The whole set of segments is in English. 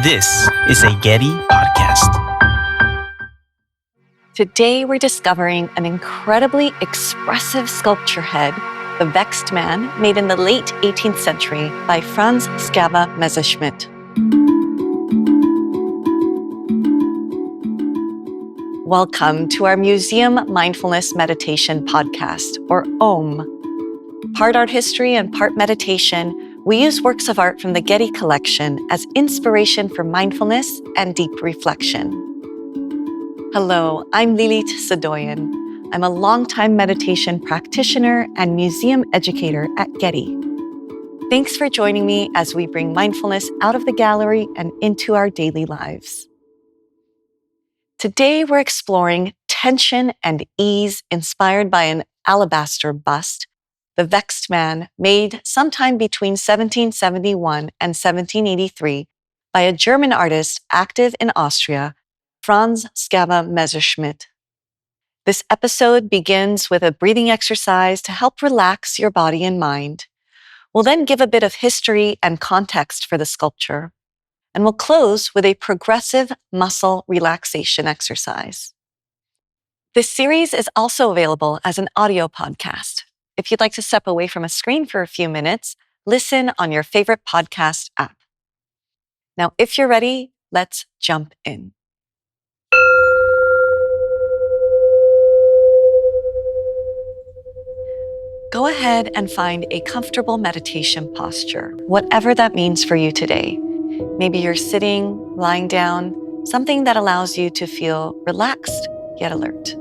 This is a Getty podcast. Today, we're discovering an incredibly expressive sculpture head, the Vexed Man, made in the late 18th century by Franz Messerschmidt. Welcome to our Museum Mindfulness Meditation podcast, or OM. Part art history and part meditation, we use works of art from the Getty collection as inspiration for mindfulness and deep reflection. Hello, I'm Lilit Sadoyan. I'm a longtime meditation practitioner and museum educator at Getty. Thanks for joining me as we bring mindfulness out of the gallery and into our daily lives. Today, we're exploring tension and ease inspired by an alabaster bust, the Vexed Man, made sometime between 1771 and 1783 by a German artist active in Austria, Franz Messerschmidt. This episode begins with a breathing exercise to help relax your body and mind. We'll then give a bit of history and context for the sculpture, and we'll close with a progressive muscle relaxation exercise. This series is also available as an audio podcast. If you'd like to step away from a screen for a few minutes, listen on your favorite podcast app. Now, if you're ready, let's jump in. Go ahead and find a comfortable meditation posture, whatever that means for you today. Maybe you're sitting, lying down, something that allows you to feel relaxed yet alert.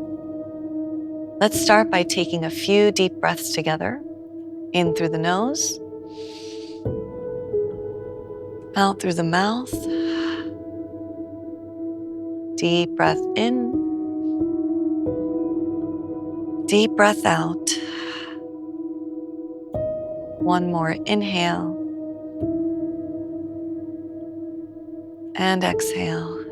Let's start by taking a few deep breaths together. In through the nose, out through the mouth. Deep breath in, deep breath out. One more inhale and exhale.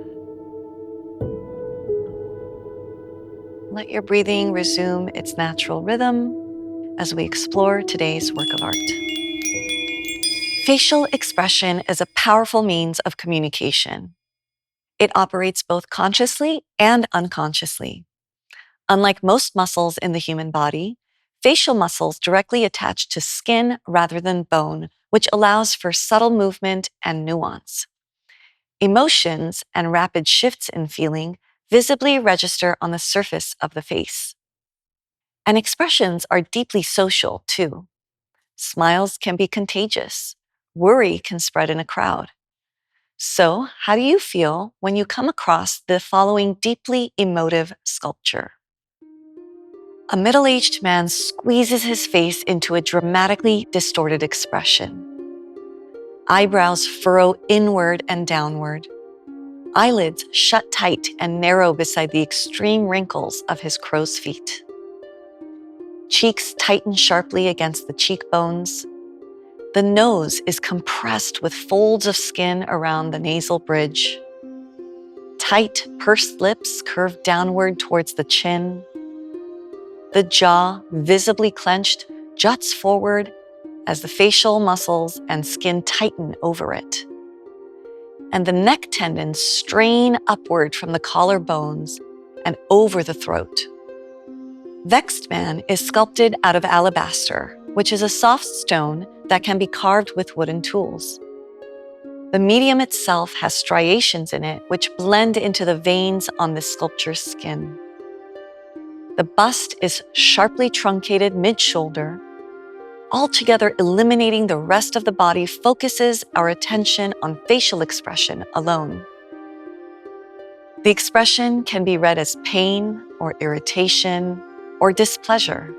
Let your breathing resume its natural rhythm as we explore today's work of art. Facial expression is a powerful means of communication. It operates both consciously and unconsciously. Unlike most muscles in the human body, facial muscles directly attach to skin rather than bone, which allows for subtle movement and nuance. Emotions and rapid shifts in feeling visibly register on the surface of the face. And expressions are deeply social, too. Smiles can be contagious. Worry can spread in a crowd. So, how do you feel when you come across the following deeply emotive sculpture? A middle-aged man squeezes his face into a dramatically distorted expression. Eyebrows furrow inward and downward. Eyelids shut tight and narrow beside the extreme wrinkles of his crow's feet. Cheeks tighten sharply against the cheekbones. The nose is compressed with folds of skin around the nasal bridge. Tight, pursed lips curve downward towards the chin. The jaw, visibly clenched, juts forward as the facial muscles and skin tighten over it. And the neck tendons strain upward from the collarbones and over the throat. Vexed Man is sculpted out of alabaster, which is a soft stone that can be carved with wooden tools. The medium itself has striations in it which blend into the veins on the sculpture's skin. The bust is sharply truncated mid-shoulder. Altogether eliminating the rest of the body focuses our attention on facial expression alone. The expression can be read as pain or irritation or displeasure.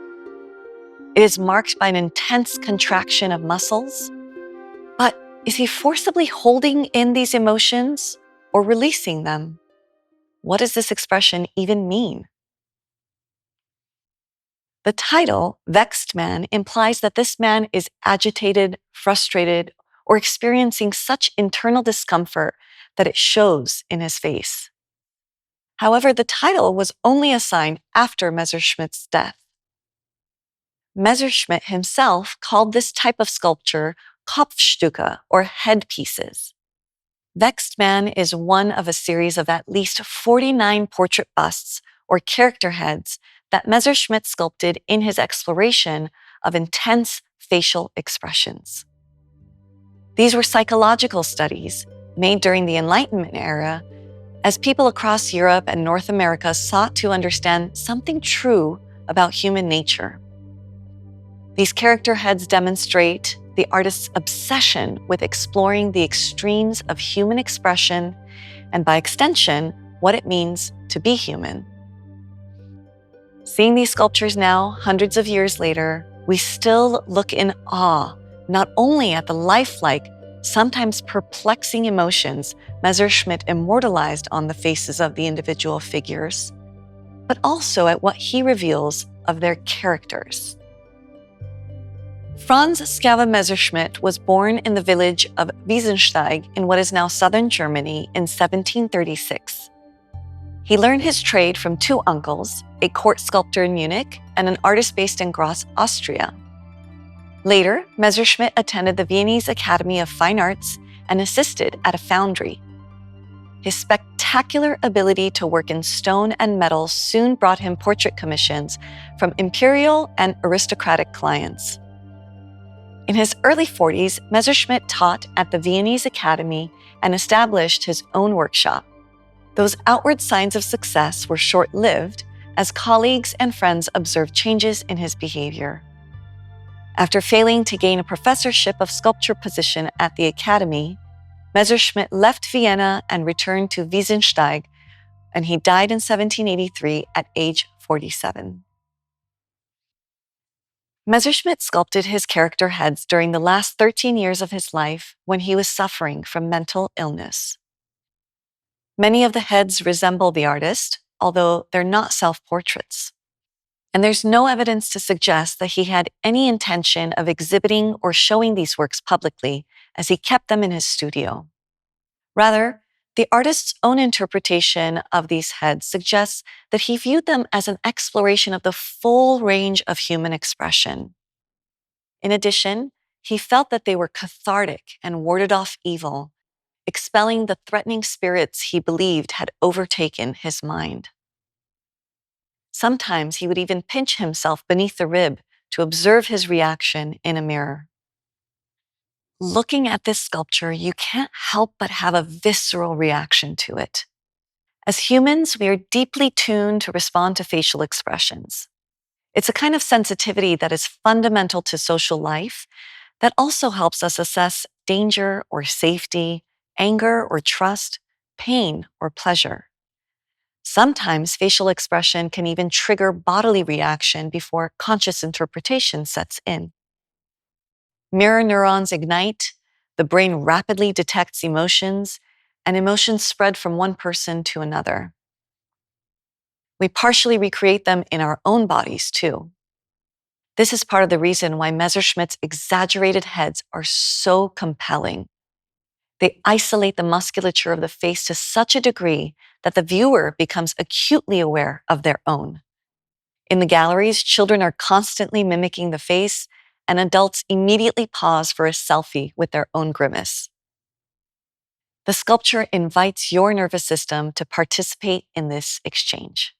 It is marked by an intense contraction of muscles. But is he forcibly holding in these emotions or releasing them? What does this expression even mean? The title, Vexed Man, implies that this man is agitated, frustrated, or experiencing such internal discomfort that it shows in his face. However, the title was only assigned after Messerschmidt's death. Messerschmidt himself called this type of sculpture Kopfstücke, or headpieces. Vexed Man is one of a series of at least 49 portrait busts or character heads that Messerschmidt sculpted in his exploration of intense facial expressions. These were psychological studies made during the Enlightenment era as people across Europe and North America sought to understand something true about human nature. These character heads demonstrate the artist's obsession with exploring the extremes of human expression and, by extension, what it means to be human. Seeing these sculptures now, hundreds of years later, we still look in awe, not only at the lifelike, sometimes perplexing emotions Messerschmidt immortalized on the faces of the individual figures, but also at what he reveals of their characters. Franz Xaver Messerschmidt was born in the village of Wiesensteig in what is now southern Germany in 1736. He learned his trade from two uncles, a court sculptor in Munich and an artist based in Graz, Austria. Later, Messerschmidt attended the Viennese Academy of Fine Arts and assisted at a foundry. His spectacular ability to work in stone and metal soon brought him portrait commissions from imperial and aristocratic clients. In his early 40s, Messerschmidt taught at the Viennese Academy and established his own workshop. Those outward signs of success were short-lived as colleagues and friends observed changes in his behavior. After failing to gain a professorship of sculpture position at the Academy, Messerschmidt left Vienna and returned to Wiesensteig, and he died in 1783 at age 47. Messerschmidt sculpted his character heads during the last 13 years of his life when he was suffering from mental illness. Many of the heads resemble the artist, although they're not self-portraits. And there's no evidence to suggest that he had any intention of exhibiting or showing these works publicly, as he kept them in his studio. Rather, the artist's own interpretation of these heads suggests that he viewed them as an exploration of the full range of human expression. In addition, he felt that they were cathartic and warded off evil, expelling the threatening spirits he believed had overtaken his mind. Sometimes he would even pinch himself beneath the rib to observe his reaction in a mirror. Looking at this sculpture, you can't help but have a visceral reaction to it. As humans, we are deeply tuned to respond to facial expressions. It's a kind of sensitivity that is fundamental to social life that also helps us assess danger or safety, anger or trust, pain or pleasure. Sometimes facial expression can even trigger bodily reaction before conscious interpretation sets in. Mirror neurons ignite, the brain rapidly detects emotions, and emotions spread from one person to another. We partially recreate them in our own bodies too. This is part of the reason why Messerschmidt's exaggerated heads are so compelling. They isolate the musculature of the face to such a degree that the viewer becomes acutely aware of their own. In the galleries, children are constantly mimicking the face, and adults immediately pause for a selfie with their own grimace. The sculpture invites your nervous system to participate in this exchange.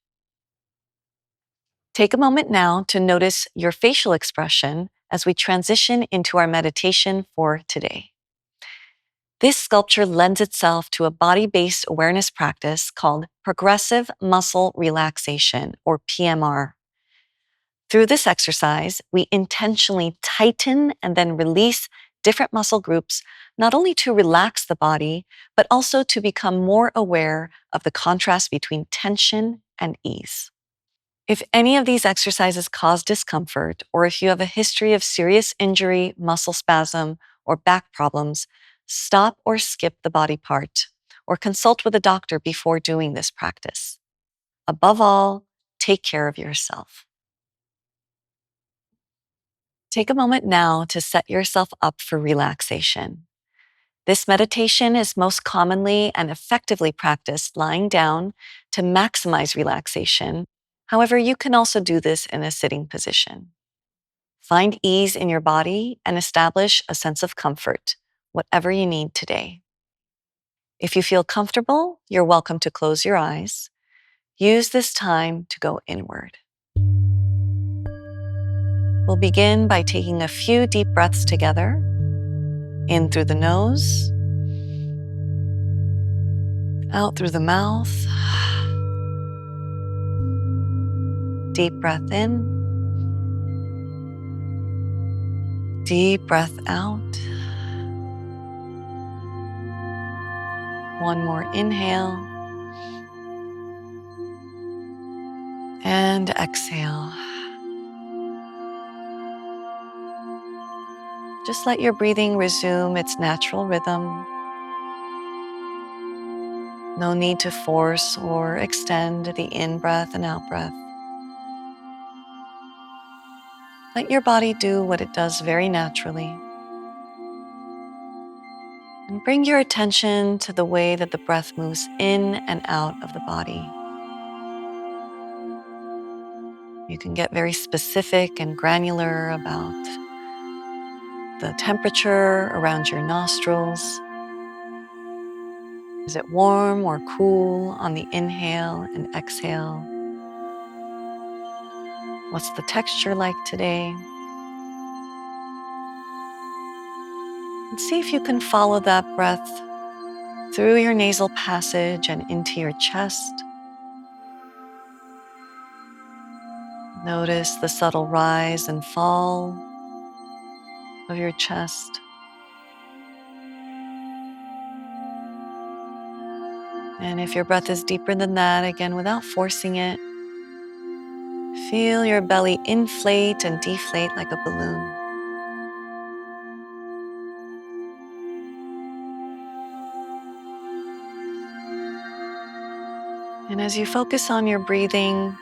Take a moment now to notice your facial expression as we transition into our meditation for today. This sculpture lends itself to a body-based awareness practice called progressive muscle relaxation, or PMR. Through this exercise, we intentionally tighten and then release different muscle groups, not only to relax the body, but also to become more aware of the contrast between tension and ease. If any of these exercises cause discomfort, or if you have a history of serious injury, muscle spasm, or back problems, stop or skip the body part, or consult with a doctor before doing this practice. Above all, take care of yourself. Take a moment now to set yourself up for relaxation. This meditation is most commonly and effectively practiced lying down to maximize relaxation. However, you can also do this in a sitting position. Find ease in your body and establish a sense of comfort, whatever you need today. If you feel comfortable, you're welcome to close your eyes. Use this time to go inward. We'll begin by taking a few deep breaths together. In through the nose, out through the mouth. Deep breath in, deep breath out. One more inhale and exhale. Just let your breathing resume its natural rhythm. No need to force or extend the in-breath and out-breath. Let your body do what it does very naturally. And bring your attention to the way that the breath moves in and out of the body. You can get very specific and granular about the temperature around your nostrils. Is it warm or cool on the inhale and exhale? What's the texture like today? And see if you can follow that breath through your nasal passage and into your chest. Notice the subtle rise and fall of your chest. And if your breath is deeper than that, again, without forcing it, feel your belly inflate and deflate like a balloon. And as you focus on your breathing,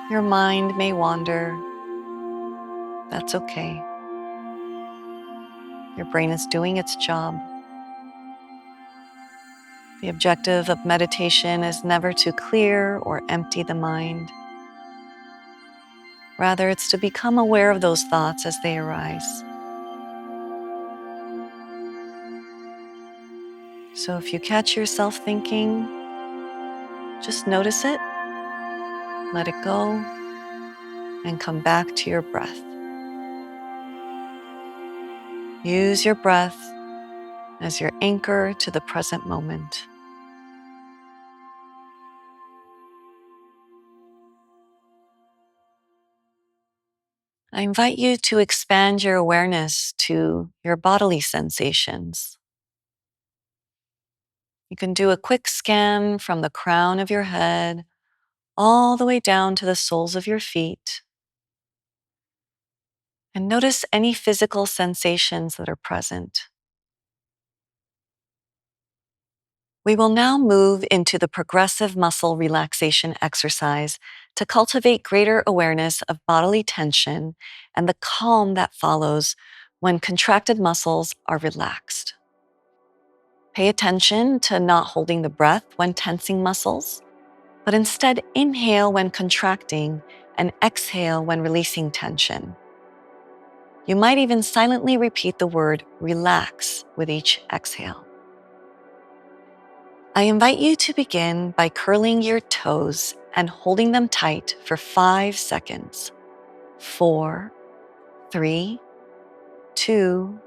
your mind may wander. That's okay. Your brain is doing its job. The objective of meditation is never to clear or empty the mind. Rather, it's to become aware of those thoughts as they arise. So if you catch yourself thinking, just notice it, let it go, and come back to your breath. Use your breath as your anchor to the present moment. I invite you to expand your awareness to your bodily sensations. You can do a quick scan from the crown of your head all the way down to the soles of your feet. And notice any physical sensations that are present. We will now move into the progressive muscle relaxation exercise to cultivate greater awareness of bodily tension and the calm that follows when contracted muscles are relaxed. Pay attention to not holding the breath when tensing muscles, but instead inhale when contracting and exhale when releasing tension. You might even silently repeat the word relax with each exhale. I invite you to begin by curling your toes and holding them tight for 5 seconds. 4, 3, 2,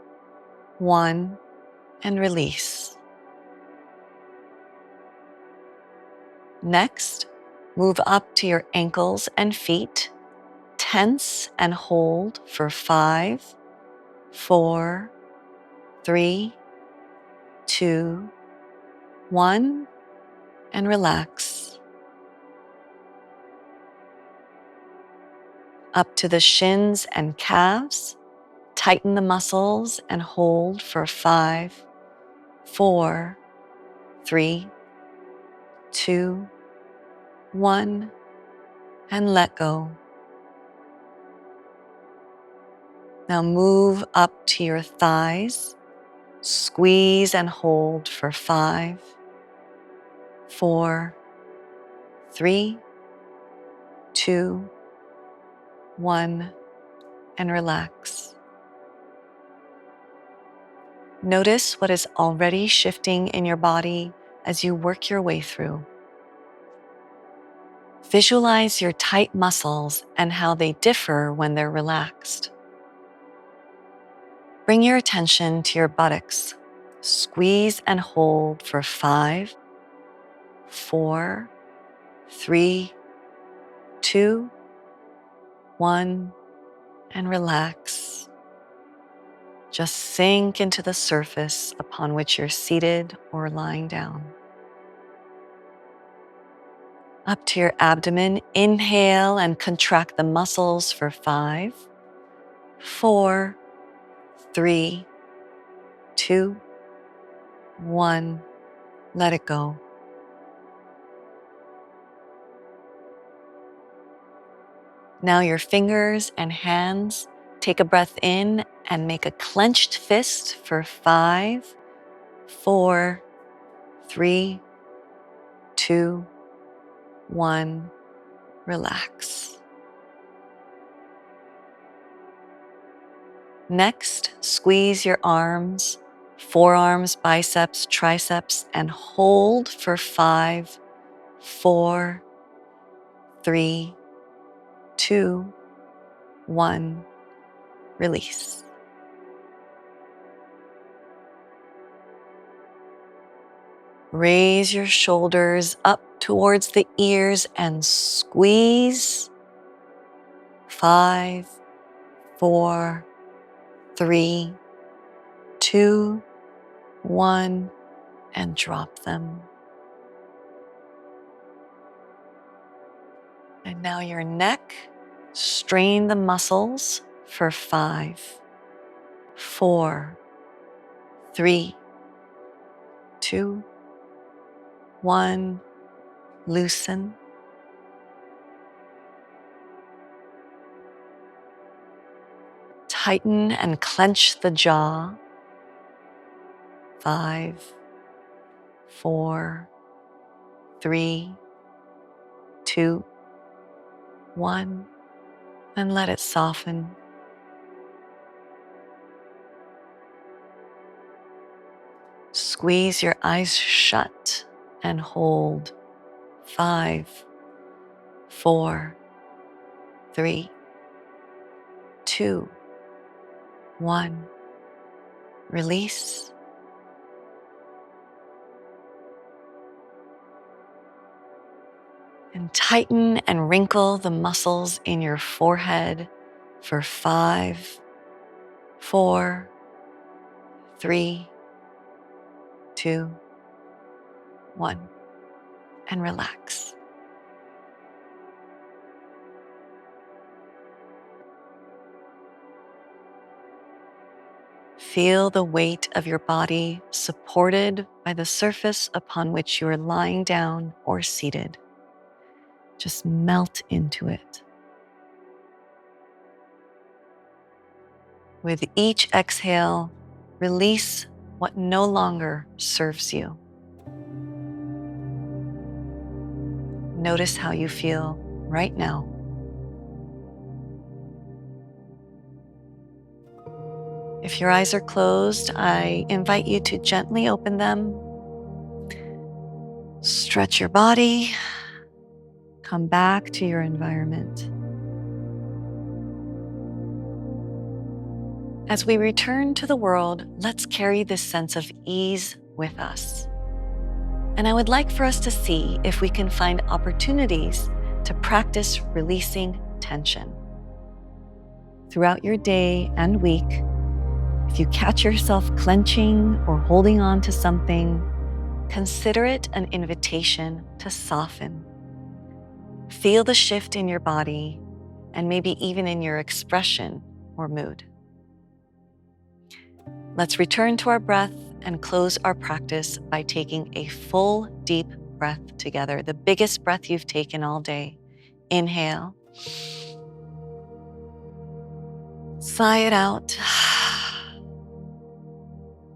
1, and release. Next, move up to your ankles and feet. Tense and hold for 5, 4, 3, 2, 1, and relax. Up to the shins and calves. Tighten the muscles and hold for 5, 4, 3, 2, 1, and let go. Now move up to your thighs. Squeeze and hold for 5, 4, 3, 2, 1, and relax. Notice what is already shifting in your body as you work your way through. Visualize your tight muscles and how they differ when they're relaxed. Bring your attention to your buttocks. Squeeze and hold for 5, 4, 3, 2, 1, and relax. Just sink into the surface upon which you're seated or lying down. Up to your abdomen, inhale and contract the muscles for 5, 4, 3, 2, 1. Let it go. Now your fingers and hands, take a breath in and make a clenched fist for 5, 4, 3, 2, 1. Relax. Next, squeeze your arms, forearms, biceps, triceps, and hold for 5, 4, 3, 2, 1. Release. Raise your shoulders up towards the ears and squeeze. 5, 4, 3, 2, 1, and drop them. And now your neck, strain the muscles for 5, 4, 3, 2, 1, loosen. Tighten and clench the jaw. 5, 4, 3, 2, 1, and let it soften. Squeeze your eyes shut and hold. 5, 4, 3, 2, 1. Release. And tighten and wrinkle the muscles in your forehead for 5, 4, 3, 2, 1. And relax. Feel the weight of your body supported by the surface upon which you are lying down or seated. Just melt into it. With each exhale, release what no longer serves you. Notice how you feel right now. If your eyes are closed, I invite you to gently open them. Stretch your body. Come back to your environment. As we return to the world, let's carry this sense of ease with us. And I would like for us to see if we can find opportunities to practice releasing tension. Throughout your day and week, if you catch yourself clenching or holding on to something, consider it an invitation to soften. Feel the shift in your body and maybe even in your expression or mood. Let's return to our breath and close our practice by taking a full, deep breath together, the biggest breath you've taken all day. Inhale. Sigh it out.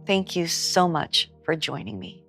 Thank you so much for joining me.